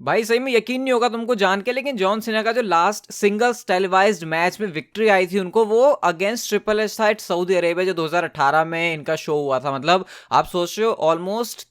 भाई सही में यकीन नहीं होगा तुमको जान के, लेकिन जॉन सीना का जो लास्ट सिंगल्स टेलीवाइज्ड मैच में विक्ट्री आई थी उनको, वो अगेंस्ट ट्रिपल एच था सऊदी अरेबिया, जो 2018 में इनका शो हुआ था। मतलब आप सोच रहे हो ऑलमोस्ट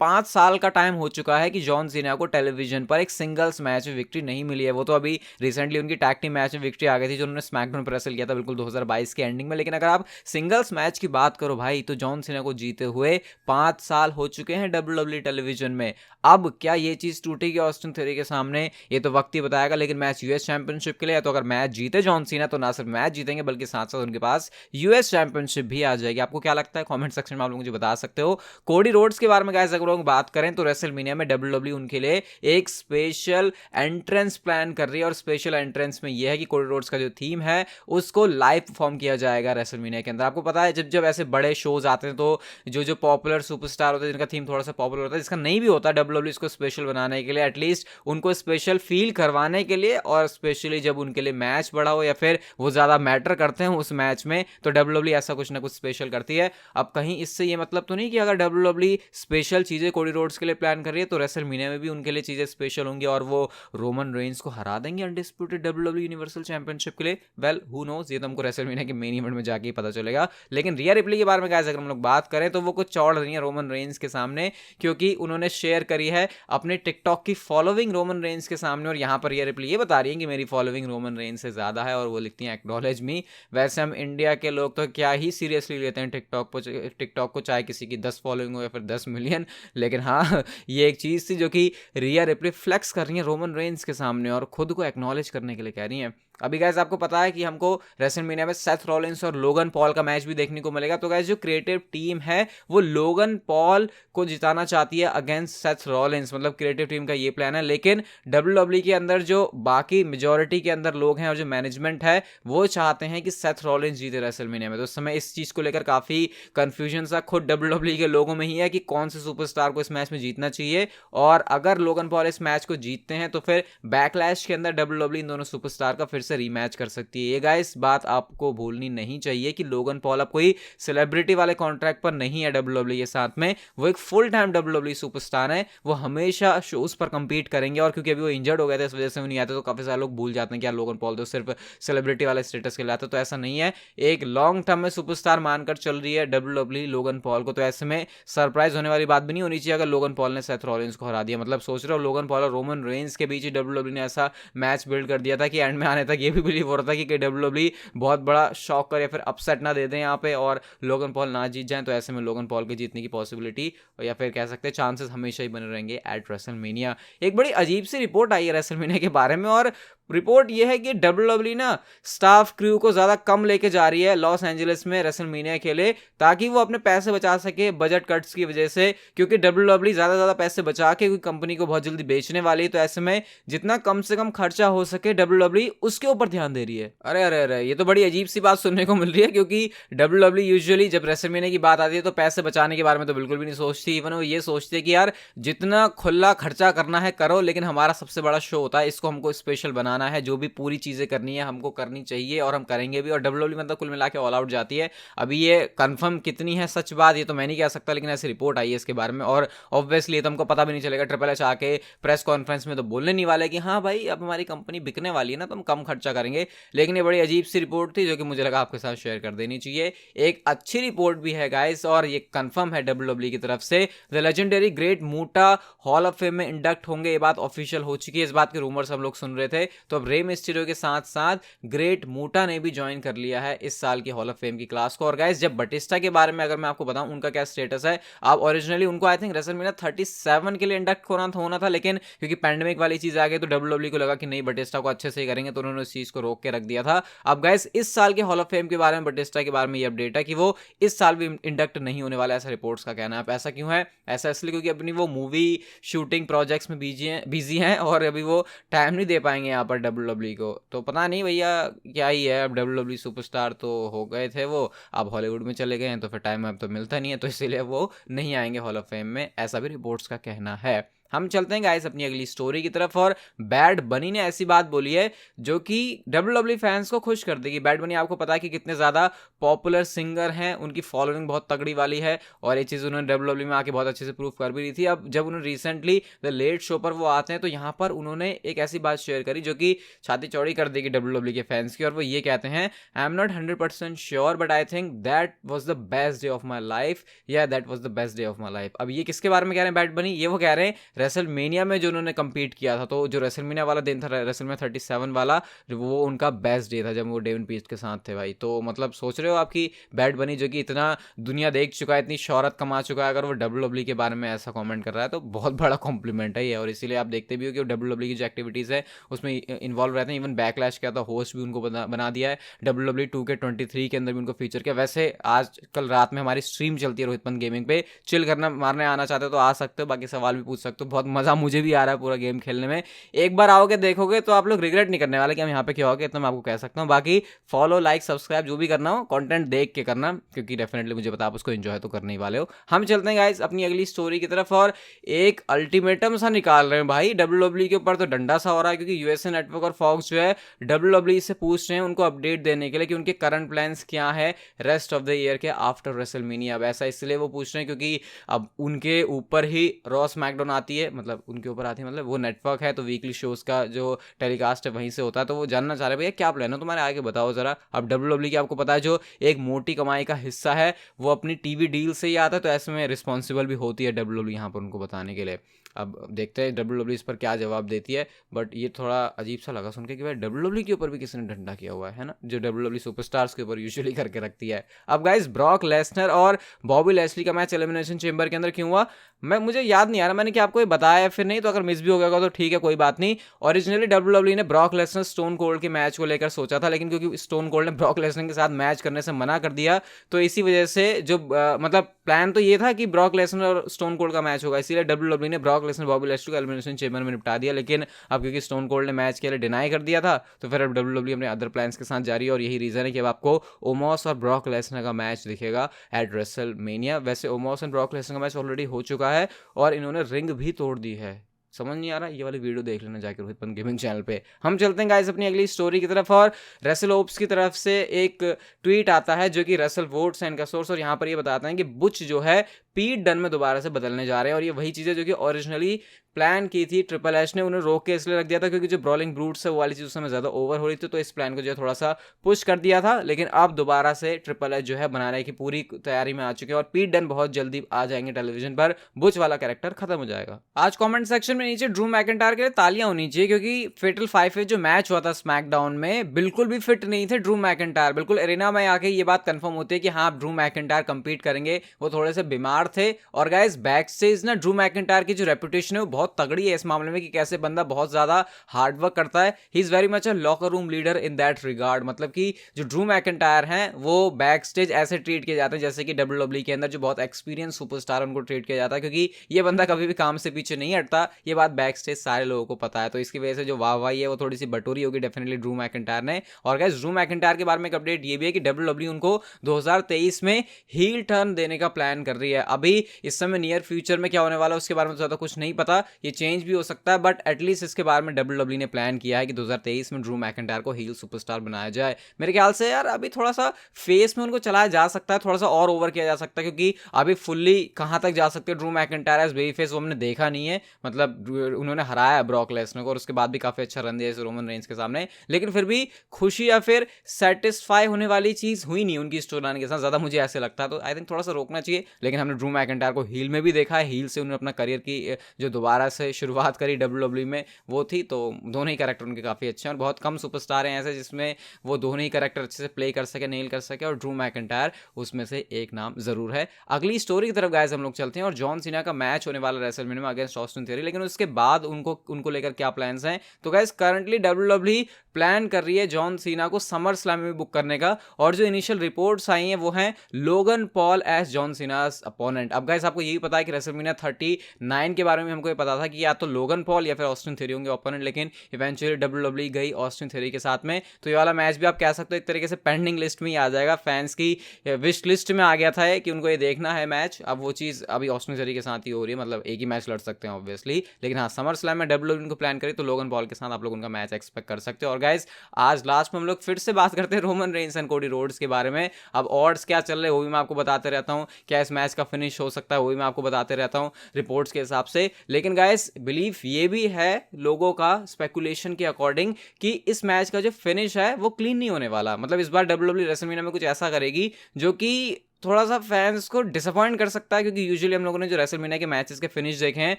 5 साल का टाइम हो चुका है कि जॉन सीना को टेलीविजन पर एक सिंगल्स मैच में विक्ट्री नहीं मिली है। वो तो अभी रिसेंटली उनकी टैग टीम मैच में विक्ट्री आ गई थी जो उन्होंने स्मैकडाउन पर रेसल किया था बिल्कुल 2022 के एंडिंग में। लेकिन अगर आप सिंगल्स मैच की बात करो भाई, तो जॉन सीना को जीते हुए 5 साल हो चुके हैं डब्ल्यू टेलीविजन में। अब क्या ये चीज टूटेगी ऑस्टिन थ्योरी के सामने, ये तो वक्त ही बताएगा। लेकिन मैच यूएस चैंपियनशिप के लिए, तो अगर मैच जीते जॉन सीना तो ना सिर्फ मैच जीतेंगे बल्कि साथ साथ उनके पास यूएस चैंपियनशिप भी आ जाएगी। आपको क्या लगता है कमेंट सेक्शन में आप लोग मुझे बता सकते हो। कोडी रोड्स के बारे में गाइस अगर लोग बात करें तो रेसलमेनिया में डब्ल्यूडब्ल्यू उनके लिए एक स्पेशल एंट्रेंस प्लान कर रही है, और स्पेशल एंट्रेंस में यह है कि कोडी रोड्स का जो थीम है उसको लाइव परफॉर्म किया जाएगा रेसलमेनिया के अंदर। आपको पता है जब जब ऐसे बड़े शोज आते हैं तो जो पॉपुलर सुपरस्टार होते हैं जिनका थीम थोड़ा सा पॉपुलर होता है, जिसका नहीं भी होता, डब्ल्यूडब्ल्यू इसको स्पेशल बनाने के लिए, एटलीस्ट उनको स्पेशल फील करवाने के लिए, और स्पेशली जब उनके लिए मैच बड़ा हो या फिर वो ज्यादा मैटर करते हैं उस मैच में, तो डब्ल्यूडब्ल्यू ऐसा कुछ ना कुछ स्पेशल करती है। अब कहीं इससे ये मतलब तो नहीं कि अगर डब्ल्यूडब्ल्यू स्पेशल चीजें कोडी रोड्स के लिए प्लान कर रही है तो रेसलमेनिया में भी उनके लिए चीजें स्पेशल होंगी और वो रोमन रेंस को हरा देंगे अनडिस्प्यूटेड डब्ल्यूडब्ल्यू यूनिवर्सल चैंपियनशिप के लिए। वेल हु नोज, ये तो हमको रेसलमेनिया के मेन इवेंट में जाके ही पता चलेगा। लेकिन रिया रिप्ली के बारे में गाइस अगर हम लोग बात करें तो वो कुछ चौड़ रही है रोमन रेंस के सामने, क्योंकि उन्होंने शेयर करी है अपने टिकटॉक की फॉलोइंग रोमन रेंस के सामने, और यहाँ पर रिया रिप्ली ये बता रही है कि मेरी फॉलोइंग रोमन रेंस से ज्यादा है, और वो लिखती हैं एक्नॉलेज मी। वैसे हम इंडिया के लोग तो क्या ही सीरियसली लेते हैं टिकटॉक को, चाहे किसी की 10 फॉलोइंग हो या फिर 10 मिलियन। लेकिन हाँ, ये एक चीज थी जो कि रिया रिप्ली फ्लेक्स कर रही है रोमन रेंस के सामने और खुद को एक्नॉलेज करने के लिए कह रही है। अभी गाइस आपको पता है कि हमको रेसलमेनिया में सेथ रॉलिंस और लोगन पॉल का मैच भी देखने को मिलेगा। तो गाइस जो क्रिएटिव टीम है वो लोगन पॉल को जिताना चाहती है अगेंस्ट सेथ रॉलिंस, मतलब क्रिएटिव टीम का ये प्लान है। लेकिन डब्ल्यूडब्ल्यू के अंदर जो बाकी मेजोरिटी के अंदर लोग हैं और जो मैनेजमेंट है वो चाहते हैं कि सेथ रॉलिंस जीते रेसलमेनिया में। तो उस समय इस चीज को लेकर काफी कंफ्यूजन सा खुद डब्ल्यूडब्ल्यू के लोगों में ही है कि कौन से सुपरस्टार को इस मैच में जीतना चाहिए, और अगर लोगन पॉल इस मैच को जीतते हैं तो फिर बैकलैश के अंदर डब्ल्यूडब्ल्यू इन दोनों सुपरस्टार का फिर से रीमैच कर सकती है। ये गाइस बात आपको भूलनी नहीं चाहिए कि लोगन पॉल अब कोई सेलिब्रिटी वाले कॉन्ट्रैक्ट पर नहीं है डब्ल्यूडब्ल्यू के साथ में, वो एक फुल टाइम डब्ल्यूडब्ल्यू सुपरस्टार है। वो हमेशा शोज पर कंपीट करेंगे, और क्योंकि अभी वो इंजर्ड हो गए थे इस वजह से वो नहीं आते, तो काफी सारे लोग भूल जाते हैं कि यार लोगन पॉल तो सिर्फ सेलिब्रिटी वाले स्टेटस के लाते, तो ऐसा नहीं है। एक लॉन्ग टर्म में सुपरस्टार मानकर चल रही है डब्ल्यूडब्ल्यू लोगन पॉल को, तो ऐसे में सरप्राइज होने वाली बात भी नहीं होनी चाहिए अगर लोगन पॉल ने सेथ रॉलिंस को हरा दिया। मतलब सोच रहे हो लोगन पॉल और रोमन रेंस के बीच ही डब्ल्यूडब्ल्यू ने ऐसा मैच बिल्ड कर दिया था कि एंड में आने तक ये भी बिलीव हो रहा था कि डब्ल्यूडब्ल्यू बहुत बड़ा शॉक कर या फिर अपसेट ना दे दें यहाँ पे और लोगन पॉल ना जीत जाए। तो ऐसे में लोगन पॉल के जीतने की पॉसिबिलिटी या फिर कह सकते हैं चांसेस हमेशा ही बने रहेंगे एट रेसलमेनिया। एक बड़ी अजीब सी रिपोर्ट आई है रेसलमेनिया के बारे में, और रिपोर्ट यह है कि डब्ल्यूडब्ल्यू ना स्टाफ क्रू को ज्यादा कम लेके जा रही है लॉस एंजलिस में रेसलमेनिया के लिए, ताकि वो अपने पैसे बचा सके बजट कट्स की वजह से। क्योंकि डब्ल्यूडब्ल्यू ज्यादा पैसे बचा के कोई कंपनी को बहुत जल्दी बेचने वाली है, तो ऐसे में जितना कम से कम खर्चा हो सके डब्ल्यूडब्ल्यू उसके ऊपर ध्यान दे रही है। अरे अरे अरे, ये तो बड़ी अजीब सी बात सुनने को मिल रही है, क्योंकि डब्ल्यूडब्ल्यू यूजुअली जब रेसलमेनिया की बात आती है तो पैसे बचाने के बारे में तो बिल्कुल भी नहीं सोचती। इवन वो ये सोचती है कि यार जितना खुला खर्चा करना है करो, लेकिन हमारा सबसे बड़ा शो होता है, इसको हमको स्पेशल बनाना है, जो भी पूरी चीजें करनी है हमको करनी चाहिए और हम करेंगे भी। और डब्ल्यूडब्ल्यू मतलब कुल मिला के ऑल आउट जाती है। अभी ये कंफर्म कितनी है सच बात ये तो मैं नहीं कह सकता, लेकिन ऐसी रिपोर्ट आई है इसके बारे में, और ऑब्वियसली तो हमको पता भी नहीं चलेगा। ट्रिपल एच आके प्रेस कॉन्फ्रेंस में तो बोलने नहीं वाले कि हाँ भाई अब हमारी कंपनी बिकने वाली है ना तो हम कम खर्चा करेंगे। लेकिन ये बड़ी अजीब सी रिपोर्ट थी जो कि मुझे लगा आपके साथ शेयर कर देनी चाहिए। एक अच्छी रिपोर्ट भी है गाइस, और ये कंफर्म है डब्ल्यूडब्ल्यू की तरफ से, the legendary great Muta hall of fame में इंडक्ट होंगे। ये बात ऑफिशियल हो चुकी है, इस बात के रूमर्स हम लोग सुन रहे थे। तो अब रे मिस्टीरियो के साथ साथ ग्रेट मूटा ने भी ज्वाइन कर लिया है इस साल की हॉल ऑफ फेम की क्लास को। और गाइस जब बटिस्टा के बारे में अगर मैं आपको बताऊं उनका क्या स्टेटस है, आप ओरिजिनली उनको आई थिंक रेसलमेनिया 37 के लिए इंडक्ट होना था, लेकिन क्योंकि पैंडेमिक वाली चीज आ गई तो डब्ल्यूडब्ल्यू को लगा कि नहीं बटिस्टा को अच्छे से ही करेंगे, तो उन्होंने उस चीज को रोक के रख दिया था। अब गाइस इस साल के हॉल ऑफ फेम के बारे में बटिस्टा के बारे में ये अपडेट है कि वो इस साल भी इंडक्ट नहीं होने वाला, ऐसा रिपोर्ट्स का कहना है। ऐसा क्यों है? ऐसा इसलिए क्योंकि अपनी वो मूवी शूटिंग प्रोजेक्ट्स में बिजी हैं और अभी वो टाइम नहीं दे पाएंगे यहाँ पर डब्ल्यूडब्ल्यू को। तो पता नहीं भैया क्या ही है, अब डब्ल्यूडब्ल्यू सुपरस्टार तो हो गए थे वो, अब हॉलीवुड में चले गए हैं तो फिर टाइम अब तो मिलता नहीं है, तो इसीलिए वो नहीं आएंगे हॉल ऑफ फेम में, ऐसा भी रिपोर्ट्स का कहना है। हम चलते हैं गाइस अपनी अगली स्टोरी की तरफ। और बैड बनी ने ऐसी बात बोली है जो कि डब्ल्यूडब्ल्यूई फैंस को खुश कर देगी। बैड बनी आपको पता है कि कितने ज्यादा पॉपुलर सिंगर हैं, उनकी फॉलोइंग बहुत तगड़ी वाली है और ये चीज उन्होंने डब्ल्यूडब्ल्यूई में आके बहुत अच्छे से प्रूव कर भी रही थी। अब जब उन्होंने रिसेंटली द लेट शो पर वो आते हैं तो यहाँ पर उन्होंने एक ऐसी बात शेयर करी जो कि छाती चौड़ी कर देगी डब्ल्यूडब्ल्यूई के फैंस की, और वो ये कहते हैं, I am not 100% sure but I think that was the best day of my life, या that was the best day of my life. अब ये किसके बारे में कह रहे हैं बैड बनी? ये वो कह रहे हैं रेसलमेनिया में जो उन्होंने कंपीट किया था, तो जो रेसलमेनिया वाला दिन था, रेसलमेनिया 37 वाला, वो उनका बेस्ट डे था जब वो डेविन पीस्ट के साथ थे भाई। तो मतलब सोच रहे हो आपकी बैड बनी जो कि इतना दुनिया देख चुका है, इतनी शोहरत कमा चुका है, अगर वो डब्ल्यूडब्ल्यूई के बारे में ऐसा कमेंट कर रहा है तो बहुत बड़ा कॉम्प्लीमेंट है ये। और इसीलिए आप देखते भी हो कि डब्ल्यूडब्ल्यूई की जो एक्टिविटीज़ है उसमें इन्वॉल्व रहते हैं। इवन बैकलैश क्या था, होस्ट भी उनको बना दिया है। डब्ल्यूडब्ल्यूई 2K23 के अंदर भी उनको फीचर किया। वैसे आज कल रात में हमारी स्ट्रीम चलती है रोहित पंत गेमिंग पे, चिल करना मारने आना चाहते हो तो आ सकते हो, बाकी सवाल भी पूछ सकते हो। बहुत मज़ा मुझे भी आ रहा है पूरा गेम खेलने में। एक बार आओगे देखोगे तो आप लोग रिग्रेट नहीं करने वाले कि हम यहाँ पे क्या हो गए, इतना मैं आपको कह सकता हूँ। बाकी फॉलो लाइक सब्सक्राइब जो भी करना हो कंटेंट देख के करना, क्योंकि डेफिनेटली मुझे पता आप उसको एंजॉय तो करने ही वाले हो। हम चलते हैं गाइस अपनी अगली स्टोरी की तरफ और एक अल्टीमेटम सा निकाल रहे हैं भाई डब्ल्यूडब्ल्यूई के ऊपर। तो डंडा सा हो रहा है क्योंकि यूएसए नेटवर्क और फॉक्स जो है डब्ल्यूडब्ल्यूई से पूछ रहे हैं उनको अपडेट देने के लिए कि उनके करंट प्लान्स क्या है रेस्ट ऑफ द ईयर के आफ्टर रेसलमेनिया। अब ऐसा इसलिए वो पूछ रहे हैं क्योंकि अब उनके ऊपर ही रॉ स्मैकडाउन आती है, मतलब उनके ऊपर आती है, मतलब वो नेटवर्क है तो वीकली शोज का जो टेलीकास्ट है वहीं से होता है। तो वो जानना चाह रहे हैं भैया क्या प्लान है तुम्हारे, आगे बताओ जरा। अब डब्ल्यूडब्ल्यूई की आपको पता है जो एक मोटी कमाई का हिस्सा है वो अपनी टीवी डील से ही आता है, तो ऐसे में रिस्पॉन्सिबल भी होती है डब्ल्यूडब्ल्यूई यहाँ पर उनको बताने के लिए। अब देखते हैं डब्ल्यूडब्ल्यूई इस पर क्या जवाब देती है। बट ये थोड़ा अजीब सा लगा सुन के कि भाई डब्ल्यूडब्ल्यूई के ऊपर भी किसी ने डंडा किया हुआ है ना, जो डब्ल्यूडब्ल्यूई सुपरस्टार्स के ऊपर यूजुअली करके रखती है। अब गाइस ब्रॉक लेसनर और बॉबी लैस्ली का मैच एलिमिनेशन चेंबर के अंदर क्यों हुआ, मुझे याद नहीं आ रहा मैंने क्या आपको ये बताया फिर नहीं, तो अगर मिस भी हो गया तो ठीक है कोई बात नहीं। ओरिजिनली डब्ल्यूडब्ल्यूई ने ब्रॉक लेसनर स्टोन कोल्ड के मैच को लेकर सोचा था, लेकिन क्योंकि स्टोन कोल्ड ने ब्रॉक लेसनर के साथ मैच करने से मना कर दिया तो इसी वजह से जो मतलब प्लान तो ये था कि ब्रॉक लेसनर और स्टोन कोल्ड का मैच होगा, इसीलिए डब्ल्यूडब्ल्यूई ने ब्रॉक लेसनर बॉबी लैस्ली को एलिमिनेशन चेंबर में निपटा दिया। लेकिन अब क्योंकि स्टोन कोल्ड ने मैच के लिए डिनाई कर दिया था तो फिर अब डब्ल्यूडब्ल्यूई अपने अदर प्लान्स के साथ जारी है, और यही रीजन है कि अब आपको ओमोस और ब्रॉक लेसनर का मैच दिखेगा एट रेसलमेनिया। वैसे ओमोस एंड ब्रॉक लेसनर का मैच ऑलरेडी हो चुका है और इन्होंने रिंग भी तोड़ दी है। समझ नहीं आ रहा, ये वाली वीडियो देख लेना जाकर रोहित पंत गेमिंग चैनल पे। हम चलते हैं गाइस अपनी अगली स्टोरी की तरफ और रेसल ओप्स की तरफ से एक ट्वीट आता है जो कि रेसल वोट्स एंड का सोर्स, और यहाँ पर ये बताते हैं कि बुच जो है पीट डन में दोबारा से बदलने जा रहे हैं। और ये वही चीज़ें जो कि ओरिजिनली प्लान की थी ट्रिपल एच ने, उन्हें रोक के इसलिए रख दिया था क्योंकि जो ब्रॉलिंग ब्रूट्स है वो वाली चीज़ उस समय ज़्यादा ओवर हो रही थी, तो इस प्लान को जो है थोड़ा सा पुश कर दिया था। लेकिन अब दोबारा से ट्रिपल एच जो है बनाने की पूरी तैयारी में आ चुके हैं और पीट डन बहुत जल्दी आ जाएंगे टेलीविजन पर, बुच वाला कैरेक्टर खत्म हो जाएगा। आज कमेंट सेक्शन में नीचे ड्रू मैकिंटायर के लिए तालियां होनी चाहिए क्योंकि फेटल 5 जो मैच हुआ था स्मैकडाउन में बिल्कुल भी फिट नहीं थे ड्रू मैकिंटायर। बिल्कुल एरिना में आके ये बात कंफर्म होती है कि हाँ ड्रू मैकिंटायर कंपीट करेंगे, वो थोड़े से बीमार थे। और गाइस बैक स्टेज ना ड्रू मैकिंटायर की जो रेपुटेशन है वो बहुत तगड़ी है इस मामले में कि कैसे बंदा बहुत ज्यादा हार्ड वर्क करता है। He is very much a locker room leader in that regard, मतलब कि जो ड्रू मैकिंटायर हैं वो बैक स्टेज ऐसे ट्रीट किए जाते हैं जैसे कि डब्ल्यूडब्ल्यूई के अंदर जो बहुत एक्सपीरियंस सुपरस्टार उनको ट्रीट किया जाता है, क्योंकि ये बंदा कभी भी काम से पीछे नहीं हटता। ये बात बैक स्टेज सारे लोगों को पता है, तो इसकी वजह से जो वाहवाही है वो थोड़ी सी बटोरी होगी डेफिनेटली ड्रू मैकिंटायर ने। और गाइस ड्रू मैकिंटायर के बारे में एक अपडेट ये भी है कि डब्ल्यूडब्ल्यूई उनको 2023 में हील टर्न देने का प्लान कर रही है। अभी इस समय नियर फ्यूचर में क्या होने वाला है उसके बारे में ज्यादा कुछ नहीं पता, ये चेंज भी हो सकता है, बट एटलीस्ट इसके बारे में डब्ल्यूडब्ल्यूई ने प्लान किया है कि 2023 में ड्रू मैकिंटायर को हील सुपरस्टार बनाया जाए। मेरे ख्याल से यार अभी थोड़ा सा फेस में उनको चलाया जा सकता है, थोड़ा सा और ओवर किया जा सकता है, क्योंकि अभी फुल्ली कहां तक जा सकते हैं Drew McIntyre as baby face वो हमने देखा नहीं है। मतलब उन्होंने हराया ब्रॉक लेसनर को और उसके बाद भी काफी अच्छा रन दिया रोमन रेंज के सामने, लेकिन फिर भी खुशी या फिर सेटिस्फाई होने वाली चीज हुई नहीं उनकी स्टोरी लाइन के साथ, ज्यादा मुझे ऐसे लगता है। तो आई थिंक थोड़ा सा रोकना चाहिए। लेकिन हमने ड्रू मैकिंटायर को हील में भी देखा है, हील से उन्होंने अपना करियर की जो दोबारा से शुरुआत करी डब्ल्यूडब्ल्यूई में वो थी, तो दोनों ही कैरेक्टर उनके काफी अच्छे हैं और बहुत कम सुपरस्टार हैं ऐसे जिसमें वो दोनों ही कैरेक्टर अच्छे से प्ले कर सके, नेल कर सके, और ड्रू मैकिंटायर उसमें से एक नाम जरूर है। अगली स्टोरी की तरफ गाइस हम लोग चलते हैं और जॉन सीना का मैच होने वाला रेसलमेनिया में अगेंस्ट ऑस्टिन थियरी, लेकिन उसके बाद उनको लेकर क्या प्लान्स हैं। तो गाइस करंटली डब्ल्यूडब्ल्यूई प्लान कर रही है जॉन सीना को समर स्लैम में बुक करने का, और जो इनिशियल रिपोर्ट्स आई हैं वो हैं Logan Paul as John Cena's opponent. अब गाइस आपको यही पता है कि रेसलमेनिया 39 के बारे में हमको ये पता था कि या तो लोगन पॉल या फिर ऑस्टिन थ्योरी होंगे ओपोनेंट, लेकिन इवेंचुअली डब्ल्यूडब्ल्यूई गई ऑस्टिन थ्योरी के साथ में। तो ये वाला मैच भी आप कह सकते हो एक तरीके से पेंडिंग लिस्ट में ही आ जाएगा, फैंस की विश लिस्ट में आ गया था कि उनको ये देखना है मैच। अब वो चीज़ अभी ऑस्टिन थ्योरी के साथ ही हो रही है, मतलब एक ही मैच लड़ सकते हैं ऑब्वियसली, लेकिन हाँ समर स्लैम में डब्ल्यूडब्ल्यूई को प्लान करी तो लोगन पॉल के साथ आप लोग उनका मैच एक्सपेक्ट कर सकते हो। और गाइस आज लास्ट में हम लोग फिर से बात करते हैं Roman Reigns and Cody Rhodes के बारे में। अब ऑड्स क्या चल रहे हैं वो भी मैं आपको बताते रहता हूँ, क्या इस मैच का फिनिश हो सकता है वो भी मैं आपको बताते रहता हूँ रिपोर्ट्स के हिसाब से। लेकिन गाइस बिलीव ये भी है लोगों का स्पेकुलेशन के अकॉर्डिंग कि इस मैच का जो फिनिश है वो क्लीन नहीं होने वाला। मतलब इस बार डब्ल्यूडब्ल्यूई रेसलमेनिया में कुछ ऐसा करेगी जो कि थोड़ा सा फैंस को डिसअपॉइंट कर सकता है, क्योंकि यूजुअली हम लोगों ने जो रेसलमेनिया के मैचेस के फिनिश देखे हैं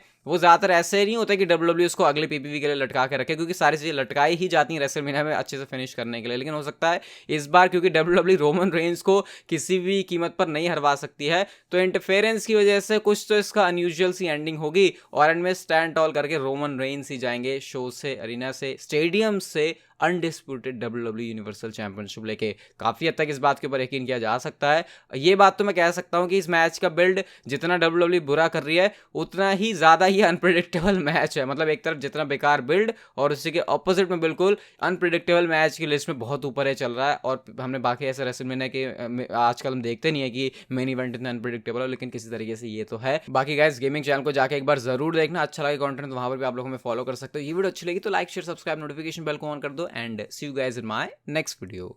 वो ज़्यादातर ऐसे नहीं होते कि डब्ल्यूडब्ल्यूई उसको अगले पीपीवी के लिए लटका के रखे, क्योंकि सारी चीज़ें लटकाई ही जाती हैं रेसलमेनिया में अच्छे से फिनिश करने के लिए। लेकिन हो सकता है इस बार क्योंकि डब्ल्यूडब्ल्यूई रोमन रेंस को किसी भी कीमत पर नहीं हरवा सकती है, तो इंटरफेरेंस की वजह से कुछ तो इसका अनयूजुअल सी एंडिंग होगी और एंड में स्टैंड टॉल करके रोमन रेंस ही जाएंगे शो से, अरीना से, स्टेडियम से अनडिस्प्यूटेड डब्ल्यूडब्ल्यूई यूनिवर्सल चैंपियनशिप लेके। काफ़ी हद तक इस बात के ऊपर यकीन किया जा सकता है। ये बात तो मैं कह सकता हूँ कि इस मैच का बिल्ड जितना डब्ल्यूडब्ल्यूई बुरा कर रही है उतना ही ज़्यादा ही अनप्रिडिक्टेबल मैच है। मतलब एक तरफ जितना बेकार बिल्ड और उसी के ऑपोजिट में बिल्कुल अनप्रिडिक्टेबल मैच की लिस्ट में बहुत ऊपर है चल रहा है। और हमने बाकी ऐसे रेसलमेनिया के आजकल हम देखते नहीं है कि मेन इवेंट इतना अनप्रिडिक्टेबल हो, लेकिन किसी तरीके से ये तो है। बाकी गाइस गेमिंग चैनल को जाके एक बार जरूर देखना, अच्छा लगे कंटेंट तो वहां पर भी आप लोग हमें फॉलो कर सकते हो। ये वीडियो अच्छी लगी तो like share subscribe notification bell को ऑन कर दो and see you guys in my next video.